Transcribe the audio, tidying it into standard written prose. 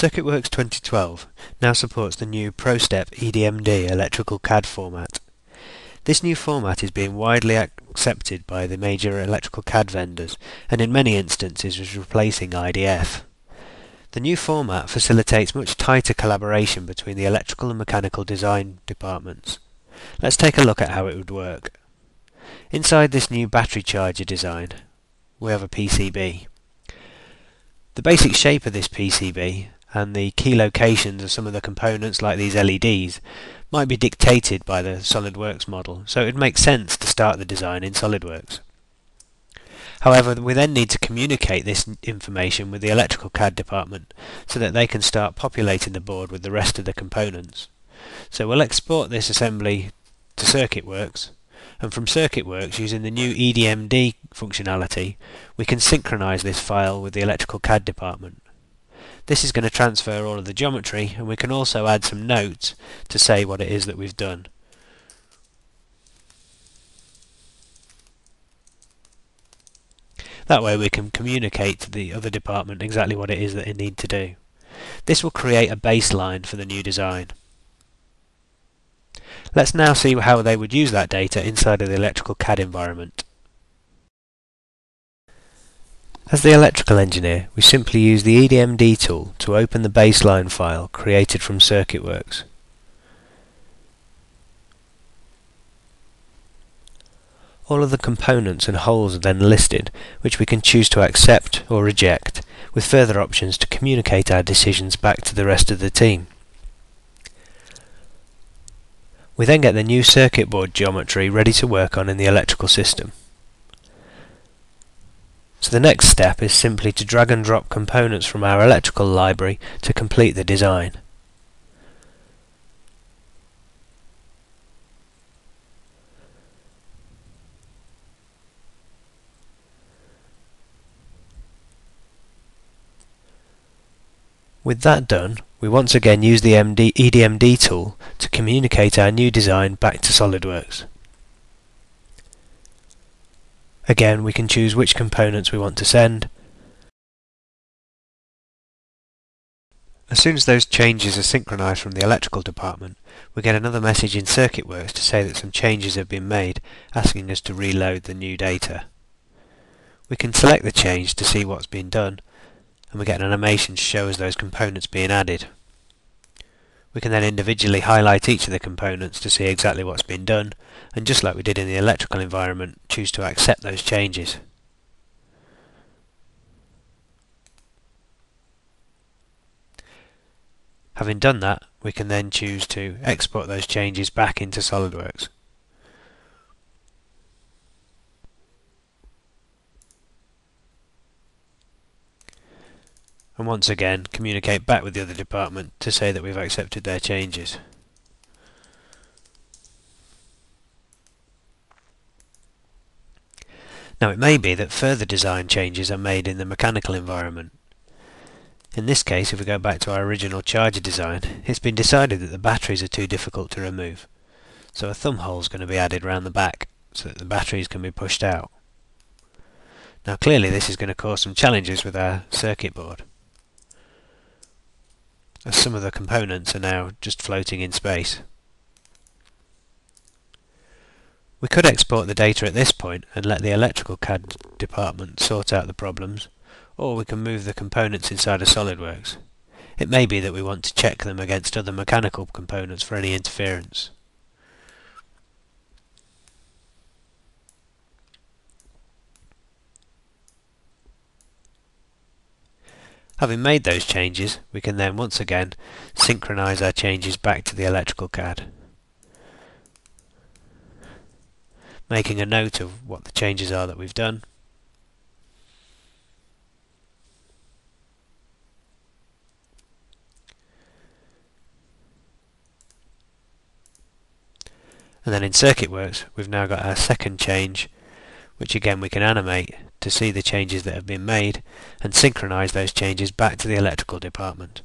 CircuitWorks 2012 now supports the new ProStep EDMD electrical CAD format. This new format is being widely accepted by the major electrical CAD vendors and in many instances is replacing IDF. The new format facilitates much tighter collaboration between the electrical and mechanical design departments. Let's take a look at how it would work. Inside this new battery charger design, we have a PCB. The basic shape of this PCB and the key locations of some of the components like these LEDs might be dictated by the SolidWorks model, so it would make sense to start the design in SolidWorks. However, we then need to communicate this information with the electrical CAD department so that they can start populating the board with the rest of the components. So we'll export this assembly to CircuitWorks, and from CircuitWorks, using the new EDMD functionality, we can synchronize this file with the electrical CAD department. This is going to transfer all of the geometry, and we can also add some notes to say what it is that we've done. That way we can communicate to the other department exactly what it is that they need to do. This will create a baseline for the new design. Let's now see how they would use that data inside of the electrical CAD environment. As the electrical engineer, we simply use the EDMD tool to open the baseline file created from CircuitWorks. All of the components and holes are then listed, which we can choose to accept or reject, with further options to communicate our decisions back to the rest of the team. We then get the new circuit board geometry ready to work on in the electrical system. So the next step is simply to drag and drop components from our electrical library to complete the design. With that done, we once again use the EDMD tool to communicate our new design back to SolidWorks. Again, we can choose which components we want to send. As soon as those changes are synchronized from the electrical department, we get another message in CircuitWorks to say that some changes have been made, asking us to reload the new data. We can select the change to see what's been done, and we get an animation to show us those components being added. We can then individually highlight each of the components to see exactly what's been done, and just like we did in the electrical environment, choose to accept those changes. Having done that, we can then choose to export those changes back into SolidWorks. And once again communicate back with the other department to say that we've accepted their changes. Now it may be that further design changes are made in the mechanical environment. In this case, if we go back to our original charger design, it's been decided that the batteries are too difficult to remove. So a thumb hole is going to be added around the back so that the batteries can be pushed out. Now clearly this is going to cause some challenges with our circuit board, as some of the components are now just floating in space. We could export the data at this point and let the electrical CAD department sort out the problems, or we can move the components inside of SolidWorks. It may be that we want to check them against other mechanical components for any interference. Having made those changes, we can then once again synchronize our changes back to the electrical CAD, making a note of what the changes are that we've done. And then in CircuitWorks, we've now got our second change, which again we can animate to see the changes that have been made and synchronize those changes back to the electrical department.